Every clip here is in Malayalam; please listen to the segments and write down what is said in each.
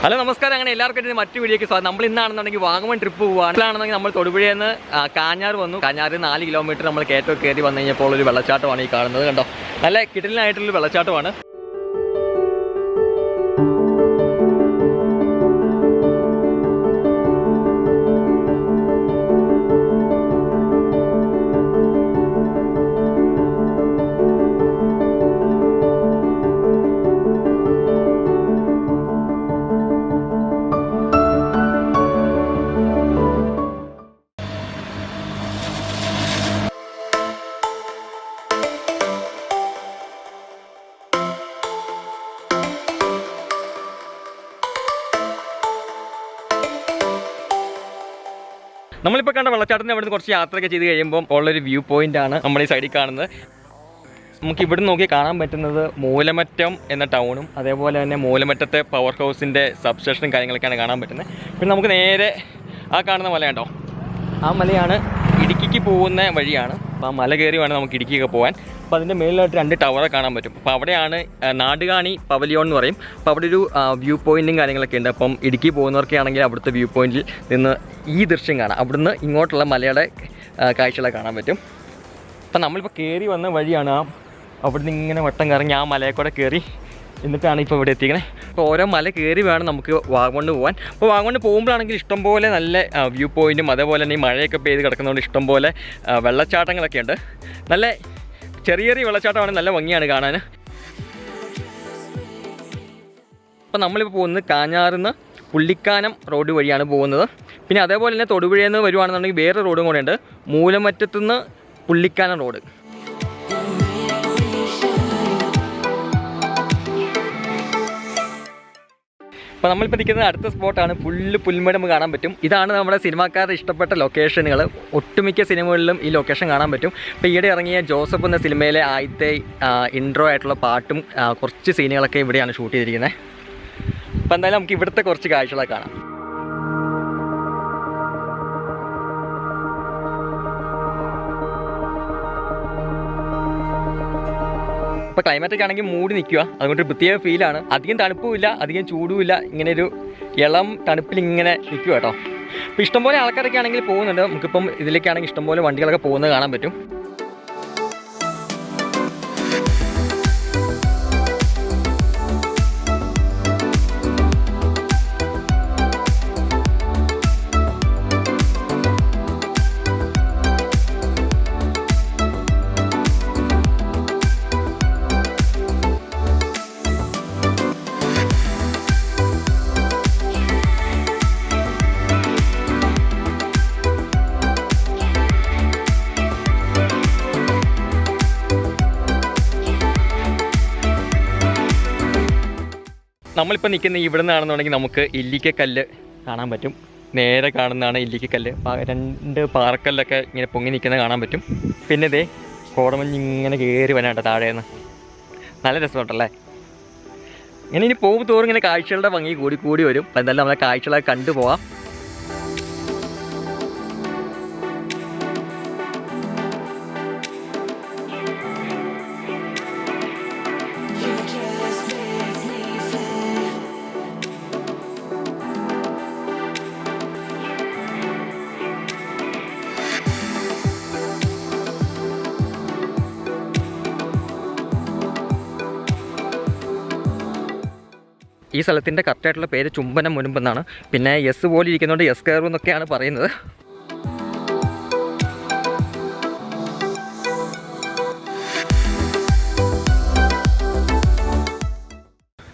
ഹലോ നമസ്കാരം. അങ്ങനെ എല്ലാവർക്കും മറ്റു വീഡിയോക്ക് സ്വാഗതം. നമ്മൾ ഇന്നാണെന്നുണ്ടെങ്കിൽ വാഗമൺ ട്രിപ്പ് പോവുകയാണെന്നുണ്ടെങ്കിൽ നമ്മൾ തൊടുപുഴയിൽ നിന്ന് കാഞ്ഞാർ വന്നു. കാഞ്ഞാറിൽ 4 കിലോമീറ്റർ നമ്മൾ കയറ്റം കയറി വന്നു കഴിഞ്ഞപ്പോൾ ഒരു വെള്ളച്ചാട്ടമാണ് ഈ കാണുന്നത്. കണ്ടോ, നല്ല കിടിലനായിട്ടുള്ളൊരു വെള്ളച്ചാട്ടമാണ്. നമ്മളിപ്പോൾ കണ്ട വെള്ളച്ചാട്ടത്തിന് അവിടെ നിന്ന് കുറച്ച് യാത്രയൊക്കെ ചെയ്ത് കഴിയുമ്പോൾ ഉള്ളൊരു വ്യൂ പോയിൻ്റാണ് നമ്മൾ ഈ സൈഡിൽ കാണുന്നത്. നമുക്ക് ഇവിടെ നോക്കി കാണാൻ പറ്റുന്നത് മൂലമറ്റം എന്ന ടൗണും അതേപോലെ തന്നെ മൂലമറ്റത്തെ പവർ ഹൗസിൻ്റെ സബ്സ്റ്റേഷനും കാര്യങ്ങളൊക്കെയാണ് കാണാൻ പറ്റുന്നത്. പിന്നെ നമുക്ക് നേരെ ആ കാണുന്ന മല കണ്ടോ, ആ മലയാണ് ഇടുക്കിക്ക് പോകുന്ന വഴിയാണ്. അപ്പോൾ ആ മല കയറി വേണം നമുക്ക് ഇടുക്കിയൊക്കെ പോകാൻ. അപ്പോൾ അതിൻ്റെ മേളിലായിട്ട് 2 ടവറെ കാണാൻ പറ്റും. അപ്പോൾ അവിടെയാണ് നാടുകാണി പവലിയോൺ എന്ന് പറയും. അപ്പോൾ അവിടെ ഒരു വ്യൂ പോയിൻറ്റും കാര്യങ്ങളൊക്കെ ഉണ്ട്. അപ്പം ഇടുക്കി പോകുന്നവർക്കാണെങ്കിൽ അവിടുത്തെ വ്യൂ പോയിൻറ്റിൽ നിന്ന് ഈ ദൃശ്യം കാണാം. അവിടുന്ന് ഇങ്ങോട്ടുള്ള മലയുടെ കാഴ്ചകളൊക്കെ കാണാൻ പറ്റും. അപ്പം നമ്മളിപ്പോൾ കയറി വന്ന വഴിയാണ്. അവിടുന്ന് ഇങ്ങനെ വട്ടം കറങ്ങി ആ മലയെ കൂടെ കയറി എന്നിട്ടാണ് ഇപ്പോൾ ഇവിടെ എത്തിക്കുന്നത്. അപ്പോൾ ഓരോ മല കയറി വേണം നമുക്ക് വാഗമണ് പോകാൻ. അപ്പോൾ വാഗമണ് പോകുമ്പോഴാണെങ്കിൽ ഇഷ്ടംപോലെ നല്ല വ്യൂ പോയിൻറ്റും അതേപോലെ തന്നെ ഈ മഴയൊക്കെ പെയ്ത് കിടക്കുന്നതുകൊണ്ട് ഇഷ്ടംപോലെ വെള്ളച്ചാട്ടങ്ങളൊക്കെ ഉണ്ട്. നല്ല ചെറിയ ചെറിയ വെള്ളച്ചാട്ടമാണ്, നല്ല ഭംഗിയാണ് കാണാൻ. അപ്പോൾ നമ്മളിപ്പോൾ പോകുന്നത് കാഞ്ഞാറിൽ നിന്ന് പുള്ളിക്കാനം റോഡ് വഴിയാണ് പോകുന്നത്. പിന്നെ അതേപോലെ തന്നെ തൊടുപുഴയിൽ നിന്ന് വരുവാണെന്നുണ്ടെങ്കിൽ വേറെ റോഡും കൂടെ ഉണ്ട്, മൂലമറ്റത്തുനിന്ന് പുള്ളിക്കാനം റോഡ്. അപ്പോൾ നമ്മളിപ്പോൾ നിൽക്കുന്നത് അടുത്ത സ്പോട്ടാണ്. ഫുള്ള് പുൽമേട് നമുക്ക് കാണാൻ പറ്റും. ഇതാണ് നമ്മുടെ സിനിമാക്കാരുടെ ഇഷ്ടപ്പെട്ട ലൊക്കേഷനുകൾ. ഒട്ടുമിക്ക സിനിമകളിലും ഈ ലൊക്കേഷൻ കാണാൻ പറ്റും. ഇപ്പോൾ ഈയിടെ ഇറങ്ങിയ ജോസഫ് എന്ന സിനിമയിലെ ആദ്യത്തെ ഇൻട്രോ ആയിട്ടുള്ള പാട്ടും കുറച്ച് സീനുകളൊക്കെ ഇവിടെയാണ് ഷൂട്ട് ചെയ്തിരിക്കുന്നത്. അപ്പോൾ എന്തായാലും നമുക്ക് ഇവിടുത്തെ കുറച്ച് കാഴ്ചകളൊക്കെ കാണാം. ഇപ്പോൾ ക്ലൈമറ്റൊക്കെ ആണെങ്കിൽ മൂടി നിൽക്കുക, അതുകൊണ്ട് പ്രത്യേക ഫീലാണ്. അധികം തണുപ്പുമില്ല അധികം ചൂടുമില്ല, ഇങ്ങനെ ഒരു ഇളം തണുപ്പിൽ ഇങ്ങനെ നിൽക്കുക കേട്ടോ. അപ്പോൾ ഇഷ്ടംപോലെ ആൾക്കാരൊക്കെ ആണെങ്കിൽ പോകുന്നുണ്ട്. നമുക്കിപ്പം ഇതിലേക്കാണെങ്കിൽ ഇഷ്ടംപോലെ വണ്ടികളൊക്കെ പോകുന്നത് കാണാൻ പറ്റും. നമ്മളിപ്പോൾ നിൽക്കുന്ന ഇവിടെ നിന്നാണെന്നുണ്ടെങ്കിൽ നമുക്ക് ഇല്ലിക്കക്കല്ല് കാണാൻ പറ്റും. നേരെ കാണുന്നതാണ് ഇല്ലിക്കക്കല്ല്. 2 പാറക്കല്ലൊക്കെ ഇങ്ങനെ പൊങ്ങി നിൽക്കുന്നത് കാണാൻ പറ്റും. പിന്നെ ഇതേ കോടമഞ്ഞ് ഇങ്ങനെ കയറി വരാണ്ട താഴേന്ന്. നല്ല രസമുണ്ടല്ലേ. ഇങ്ങനെ ഇനി പോകും തോറും ഇങ്ങനെ കാഴ്ചകളുടെ ഭംഗി കൂടി കൂടി വരും. അപ്പോൾ എന്തായാലും നമ്മളെ കാഴ്ചകളൊക്കെ കണ്ടുപോകാം. ഈ സ്ഥലത്തിൻ്റെ കറക്റ്റായിട്ടുള്ള പേര് ചുംബനം മുൻപെന്നാണ്. പിന്നെ എസ് പോലെ ഇരിക്കുന്നതുകൊണ്ട് എസ് കയറും എന്നൊക്കെയാണ് പറയുന്നത്.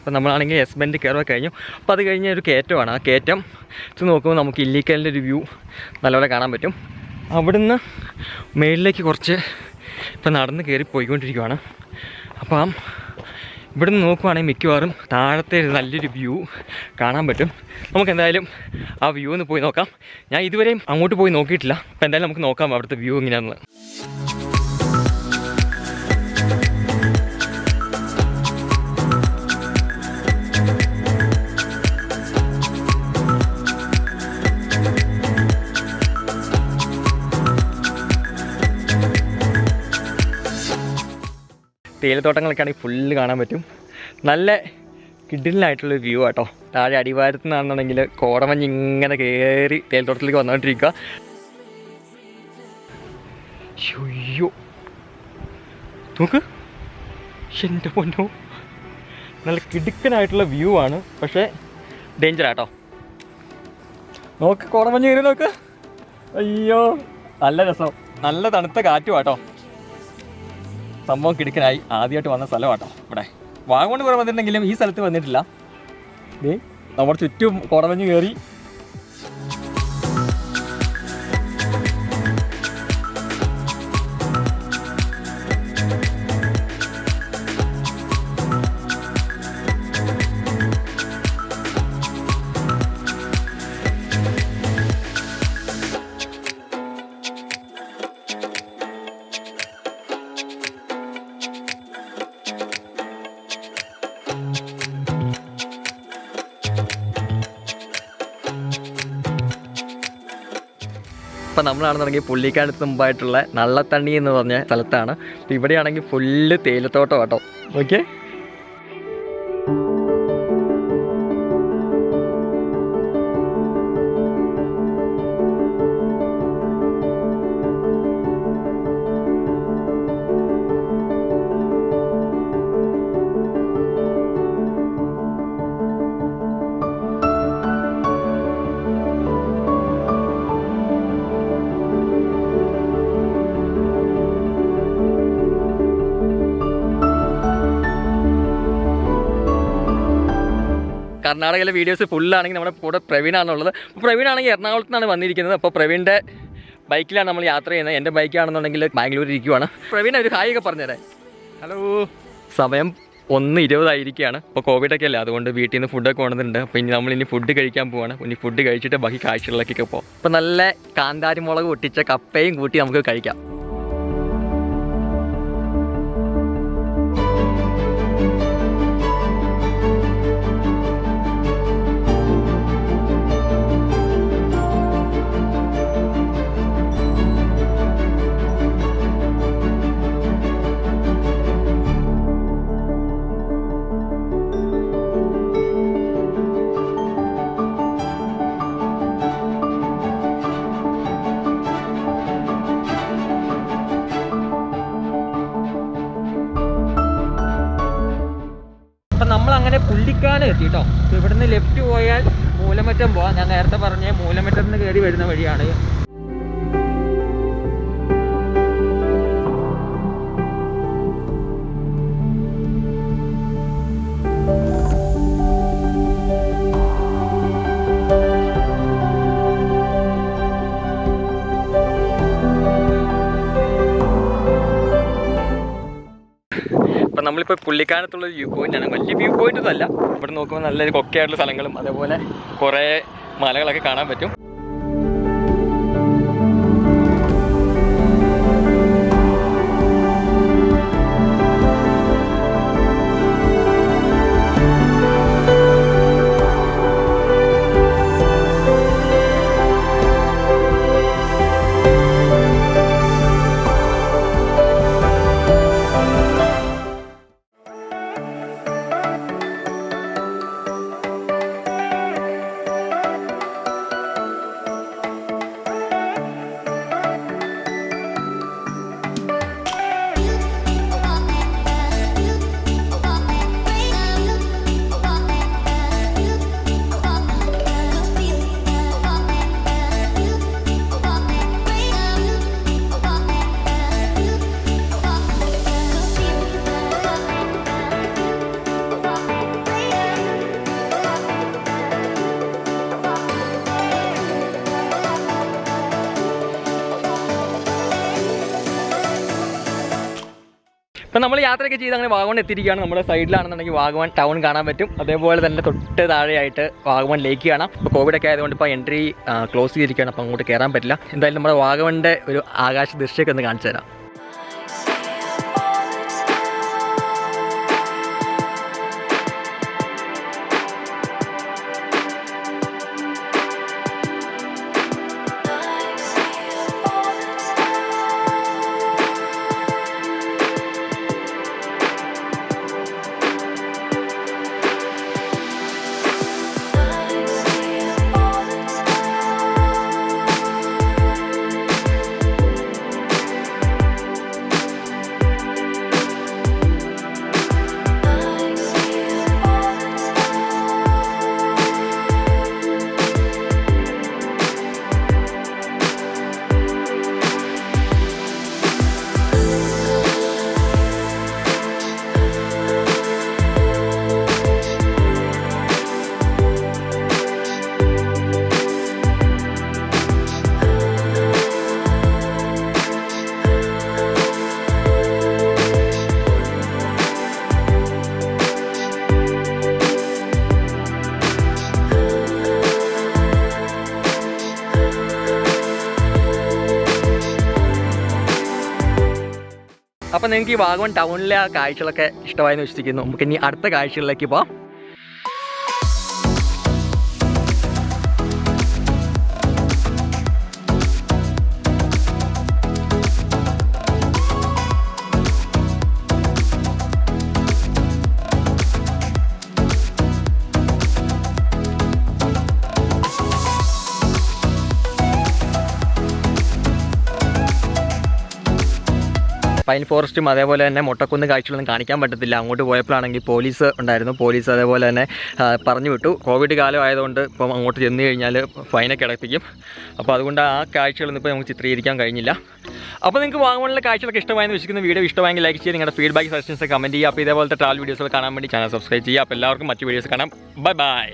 അപ്പോൾ നമ്മളാണെങ്കിൽ എസ് ബെൻഡ് കയറുക കഴിഞ്ഞു. അപ്പോൾ അത് കഴിഞ്ഞ ഒരു കയറ്റമാണ്. ആ കയറ്റം നോക്കുമ്പോൾ നമുക്ക് ഇല്ലിക്കലിൻ്റെ ഒരു വ്യൂ നല്ലപോലെ കാണാൻ പറ്റും. അവിടുന്ന് മേളിലേക്ക് കുറച്ച് ഇപ്പം നടന്ന് കയറി പോയിക്കൊണ്ടിരിക്കുകയാണ്. അപ്പം ഇവിടെ നിന്ന് നോക്കുവാണെങ്കിൽ മിക്കവാറും താഴത്തെ നല്ലൊരു വ്യൂ കാണാൻ പറ്റും. നമുക്ക് എന്തായാലും ആ വ്യൂ ഒന്ന് പോയി നോക്കാം. ഞാൻ ഇതുവരെയും അങ്ങോട്ട് പോയി നോക്കിയിട്ടില്ല. അപ്പോൾ എന്തായാലും നമുക്ക് നോക്കാം അവിടുത്തെ വ്യൂ എങ്ങനെയാണെന്ന്. തേയിലത്തോട്ടങ്ങളൊക്കെ ആണെങ്കിൽ ഫുള്ള് കാണാൻ പറ്റും. നല്ല കിഡിലായിട്ടുള്ളൊരു വ്യൂ ആട്ടോ. താഴെ അടിവാരത്തു നിന്നാണെന്നുണ്ടെങ്കിൽ കോടമഞ്ഞ് ഇങ്ങനെ കയറി തേയിലത്തോട്ടത്തിലേക്ക് വന്നുകൊണ്ടിരിക്കുക. അയ്യോ നോക്ക്, എൻ്റെ പൊന്നോ, നല്ല കിടുക്കനായിട്ടുള്ള വ്യൂ ആണ്. പക്ഷേ ഡേഞ്ചർ ആട്ടോ. നോക്ക് കോടമഞ്ഞ് കയറി നോക്ക്. അയ്യോ നല്ല രസം, നല്ല തണുത്ത കാറ്റും ആട്ടോ. സംഭവം കിടുക്കനായി. ആദ്യമായിട്ട് വന്ന സ്ഥലമാട്ടോ ഇവിടെ. വാഗമൺ കുറേ വന്നിട്ടുണ്ടെങ്കിലും ഈ സ്ഥലത്ത് വന്നിട്ടില്ല. നമ്മുടെ ചുറ്റും കോടമഞ്ഞ് കയറി. ഇപ്പം നമ്മളാണെന്നുണ്ടെങ്കിൽ പുള്ളിക്കാനത്ത് മുമ്പായിട്ടുള്ള നള്ളത്തണ്ണി എന്ന് പറഞ്ഞ സ്ഥലത്താണ്. അപ്പോൾ ഇവിടെയാണെങ്കിൽ ഫുള്ള് തേയിലത്തോട്ടം കേട്ടോ. ഓക്കെ, കർണാടകയിലെ വീഡിയോസ് ഫുള്ളാണെങ്കിൽ നമ്മുടെ കൂടെ പ്രവീണാണുള്ളത്. അപ്പോൾ പ്രവീണാണെങ്കിൽ എറണാകുളത്ത് നിന്നാണ് വന്നിരിക്കുന്നത്. അപ്പോൾ പ്രവീണിൻ്റെ ബൈക്കിലാണ് നമ്മൾ യാത്ര ചെയ്യുന്നത്. എൻ്റെ ബൈക്കാണെന്നുണ്ടെങ്കിൽ ബാംഗ്ലൂർ ഇരിക്കുവാണ്. പ്രവീണ ഒരു ഹായ് ഒക്കെ പറഞ്ഞുതരാം. ഹലോ. സമയം 1:20 ആയിരിക്കുകയാണ്. ഇപ്പോൾ കോവിഡൊക്കെ അല്ലേ, അതുകൊണ്ട് വീട്ടിൽ നിന്ന് ഫുഡൊക്കെ കൊണ്ടുവന്നിട്ടുണ്ട്. അപ്പോൾ ഇനി നമ്മളിനി ഫുഡ് കഴിക്കാൻ പോവാണ്. ഇനി ഫുഡ് കഴിച്ചിട്ട് ബാക്കി കാഴ്ചകളിലേക്കൊക്കെ പോകും. അപ്പോൾ നല്ല കാന്താരി മുളക് പൊട്ടിച്ച കപ്പയും കൂട്ടി നമുക്ക് കഴിക്കാം. അപ്പം നമ്മളങ്ങനെ പുള്ളിക്കാനം എത്തി കേട്ടോ. ഇവിടുന്ന് ലെഫ്റ്റ് പോയാൽ മൂലമറ്റം പോവാം. ഞാൻ നേരത്തെ പറഞ്ഞ മൂലമറ്റത്ത് നിന്ന് കയറി വരുന്ന വഴിയാണ്. അപ്പം നമ്മളിപ്പോൾ പുള്ളിക്കാനത്തുള്ള വ്യൂ പോയിൻ്റാണ്. വലിയ വ്യൂ പോയിൻ്റ് ഒന്നും അല്ല. ഇവിടെ നോക്കുമ്പോൾ നല്ലൊരു കൊക്കയായിട്ടുള്ള സ്ഥലങ്ങളും അതേപോലെ കുറേ മലകളൊക്കെ കാണാൻ പറ്റും. അപ്പോൾ നമ്മൾ യാത്രയൊക്കെ ചെയ്ത് അങ്ങനെ വാഗമൺ എത്തിയിരിക്കുകയാണ്. നമ്മുടെ സൈഡിലാണെന്നുണ്ടെങ്കിൽ വാഗമൺ ടൗൺ കാണാൻ പറ്റും. അതേപോലെ തന്നെ തൊട്ട് താഴെയായിട്ട് വാഗമൺ ലേക്ക് കാണാം. ഇപ്പോൾ കോവിഡൊക്കെ ആയതുകൊണ്ട് ഇപ്പോൾ എൻട്രി ക്ലോസ് ചെയ്തിരിക്കുകയാണ്. അപ്പോൾ അങ്ങോട്ട് കയറാൻ പറ്റില്ല. എന്തായാലും നമ്മുടെ വാഗമണിൻ്റെ ഒരു ആകാശ ദൃശ്യമൊക്കെ ഒന്ന് കാണിച്ചു തരാം. അപ്പോൾ നിങ്ങൾക്ക് ഈ വാഗമൺ ടൗണിലെ ആ കാഴ്ചകളൊക്കെ ഇഷ്ടമായെന്ന് വിശ്വസിക്കുന്നു. നമുക്ക് ഇനി അടുത്ത കാഴ്ചകളിലേക്ക് പോകാം. പൈൻ ഫോറസ്റ്റും അതേപോലെ തന്നെ മൊട്ടക്കുന്ന് കാഴ്ചകളൊന്നും കാണിക്കാൻ പറ്റത്തില്ല. അങ്ങോട്ട് പോയപ്പോഴാണെങ്കിൽ പോലീസ് ഉണ്ടായിരുന്നു. പോലീസ് അതേപോലെ തന്നെ പറഞ്ഞു വിട്ടു. കോവിഡ് കാലം ആയതുകൊണ്ട് ഇപ്പം അങ്ങോട്ട് ചെന്ന് കഴിഞ്ഞാൽ ഫൈനൊക്കെ അടപ്പിക്കും. അപ്പോൾ അതുകൊണ്ട് ആ കാഴ്ചകളൊന്നും ഇപ്പോൾ നമുക്ക് ചിത്രീകരിക്കാൻ കഴിഞ്ഞില്ല. അപ്പോൾ നിങ്ങൾക്ക് വാഗമണിലെ കാഴ്ചകളൊക്കെ ഇഷ്ടമായെന്ന് വിശ്വസിക്കുന്ന വീഡിയോ ഇഷ്ടമായെങ്കിൽ ലൈക്ക് ചെയ്യുക. നിങ്ങളുടെ ഫീഡ്ബാക്ക് സജഷൻസ് കമൻറ്റ് ചെയ്യുക. അപ്പോൾ ഇതേപോലത്തെ ട്രാവൽ വീഡിയോസ് കാണാൻ വേണ്ടി ചാനൽ സബ്സ്ക്രൈബ് ചെയ്യുക. അപ്പോൾ എല്ലാവർക്കും മറ്റു വീഡിയോസ് കാണാം. Bye bye.